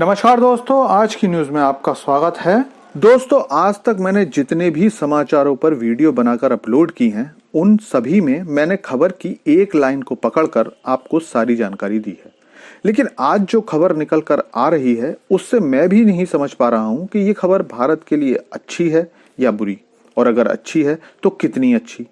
नमस्कार दोस्तों, आज की न्यूज में आपका स्वागत है। दोस्तों, आज तक मैंने जितने भी समाचारों पर वीडियो बनाकर अपलोड की हैं, उन सभी में मैंने खबर की एक लाइन को पकड़कर आपको सारी जानकारी दी है। लेकिन आज जो खबर निकल कर आ रही है, उससे मैं भी नहीं समझ पा रहा हूं कि ये खबर भारत के लिए अच्छी है या बुरी, और अगर अच्छी है तो कितनी अच्छी।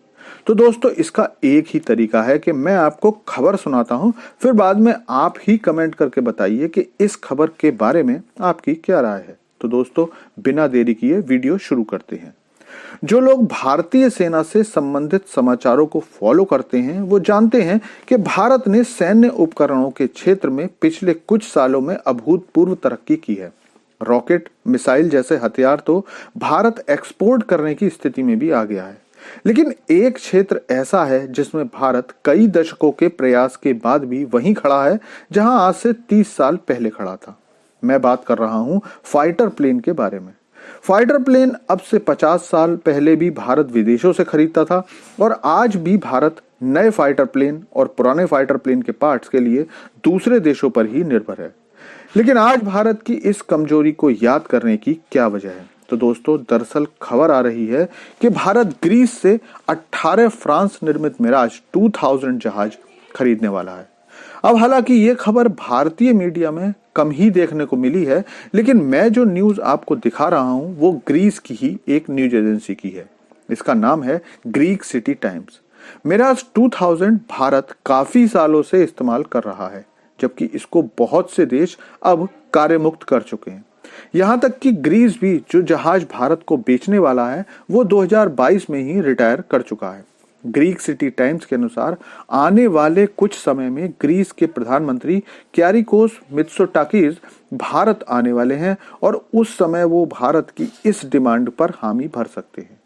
तो दोस्तों, इसका एक ही तरीका है कि मैं आपको खबर सुनाता हूं, फिर बाद में आप ही कमेंट करके बताइए कि इस खबर के बारे में आपकी क्या राय है। तो दोस्तों, बिना देरी किए वीडियो शुरू करते हैं। जो लोग भारतीय सेना से संबंधित समाचारों को फॉलो करते हैं, वो जानते हैं कि भारत ने सैन्य उपकरणों के क्षेत्र में पिछले कुछ सालों में अभूतपूर्व तरक्की की है। रॉकेट, मिसाइल जैसे हथियार तो भारत एक्सपोर्ट करने की स्थिति में भी आ गया है। लेकिन एक क्षेत्र ऐसा है जिसमें भारत कई दशकों के प्रयास के बाद भी वहीं खड़ा है जहां आज से 30 साल पहले खड़ा था। मैं बात कर रहा हूं फाइटर प्लेन के बारे में। फाइटर प्लेन अब से 50 साल पहले भी भारत विदेशों से खरीदता था, और आज भी भारत नए फाइटर प्लेन और पुराने फाइटर प्लेन के पार्ट्स के लिए दूसरे देशों पर ही निर्भर है। लेकिन आज भारत की इस कमजोरी को याद करने की क्या वजह है? तो दोस्तों, दरअसल खबर आ रही है कि भारत ग्रीस से 18 फ्रांस निर्मित मिराज 2000 जहाज खरीदने वाला है। अब हालांकि ये खबर भारतीय मीडिया में कम ही देखने को मिली है, लेकिन मैं जो न्यूज आपको दिखा रहा हूं वो ग्रीस की ही एक न्यूज एजेंसी की है। इसका नाम है Greek city times. Mirage 2000 Bharat काफी सालों से इस्तेमाल कर रहा है, जबकि इसको बहुत से देश अब कार्यमुक्त कर चुके हैं। यहां तक कि ग्रीस भी जो जहाज भारत को बेचने वाला है, वो 2022 में ही रिटायर कर चुका है। ग्रीक सिटी टाइम्स के अनुसार आने वाले कुछ समय में ग्रीस के प्रधानमंत्री क्यारिकोस मित्सोटाकिस भारत आने वाले हैं, और उस समय वो भारत की इस डिमांड पर हामी भर सकते हैं।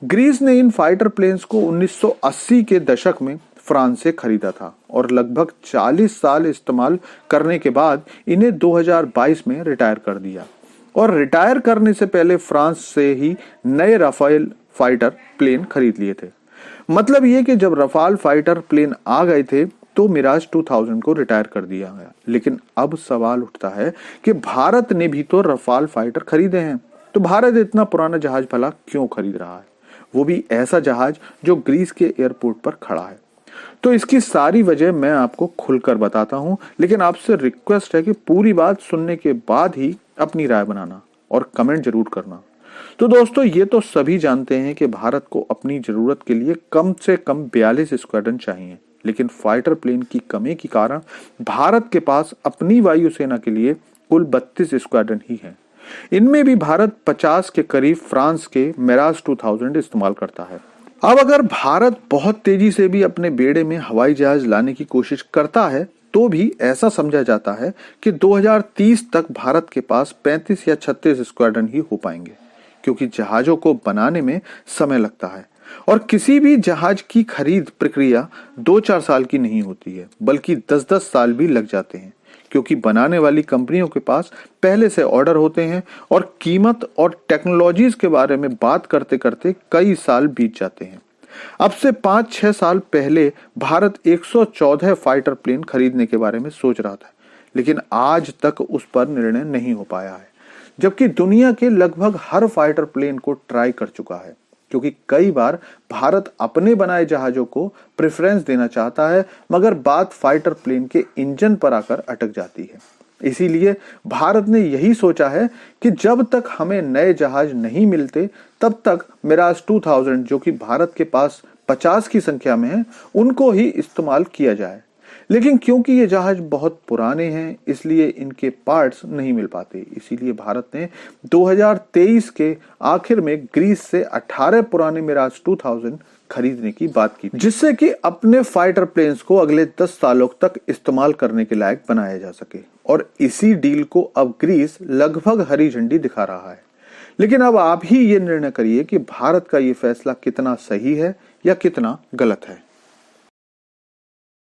ग्रीस ने इन फाइटर प्लेन्स को 1980 के दशक में फ्रांस से खरीदा था, और लगभग 40 साल इस्तेमाल करने के बाद इन्हें 2022 में रिटायर कर दिया। और रिटायर करने से पहले फ्रांस से ही नए राफेल फाइटर प्लेन खरीद लिए थे। मतलब ये कि जब रफाल फाइटर प्लेन आ गए थे तो मिराज 2000 को रिटायर कर दिया गया। लेकिन अब सवाल उठता है कि भारत ने भी तो रफाल फाइटर खरीदे हैं, तो भारत इतना पुराना जहाज भला क्यों खरीद रहा है, वो भी ऐसा जहाज जो ग्रीस के एयरपोर्ट पर खड़ा है? तो इसकी सारी वजह मैं आपको खुलकर बताता हूं, लेकिन आपसे रिक्वेस्ट है कि पूरी बात सुनने के बाद ही अपनी राय बनाना और कमेंट जरूर करना। तो दोस्तों, ये तो सभी जानते हैं कि भारत को अपनी जरूरत के लिए कम से कम 42 स्क्वाड्रन चाहिए, लेकिन फाइटर प्लेन की कमी के कारण भारत के पास अपनी वायुसेना के लिए कुल 32 स्क्वाड्रन ही है। इनमें भी भारत 50 के करीब फ्रांस के मिराज 2000 इस्तेमाल करता है। अब अगर भारत बहुत तेजी से भी अपने बेड़े में हवाई जहाज लाने की कोशिश करता है, तो भी ऐसा समझा जाता है कि 2030 तक भारत के पास 35 या 36 स्क्वाड्रन ही हो पाएंगे, क्योंकि जहाजों को बनाने में समय लगता है, और किसी भी जहाज की खरीद प्रक्रिया 2-4 साल की नहीं होती है, बल्कि 10-10 साल भी लग जाते हैं, क्योंकि बनाने वाली कंपनियों के पास पहले से ऑर्डर होते हैं, और कीमत और टेक्नोलॉजीज के बारे में बात करते करते कई साल बीत जाते हैं। अब से 5-6 साल पहले भारत 114 फाइटर प्लेन खरीदने के बारे में सोच रहा था, लेकिन आज तक उस पर निर्णय नहीं हो पाया है, जबकि दुनिया के लगभग हर फाइटर प्लेन को ट्राई कर चुका है, क्योंकि कई बार भारत अपने बनाए जहाजों को प्रेफरेंस देना चाहता है, मगर बात फाइटर प्लेन के इंजन पर आकर अटक जाती है। इसीलिए भारत ने यही सोचा है कि जब तक हमें नए जहाज नहीं मिलते, तब तक मिराज 2000 जो कि भारत के पास 50 की संख्या में है, उनको ही इस्तेमाल किया जाए। लेकिन क्योंकि ये जहाज बहुत पुराने हैं, इसलिए इनके पार्ट्स नहीं मिल पाते। इसीलिए भारत ने 2023 के आखिर में ग्रीस से 18 पुराने मिराज 2000 खरीदने की बात की, जिससे कि अपने फाइटर प्लेन्स को अगले 10 सालों तक इस्तेमाल करने के लायक बनाया जा सके। और इसी डील को अब ग्रीस लगभग हरी झंडी दिखा रहा है। लेकिन अब आप ही ये निर्णय करिए कि भारत का ये फैसला कितना सही है या कितना गलत है।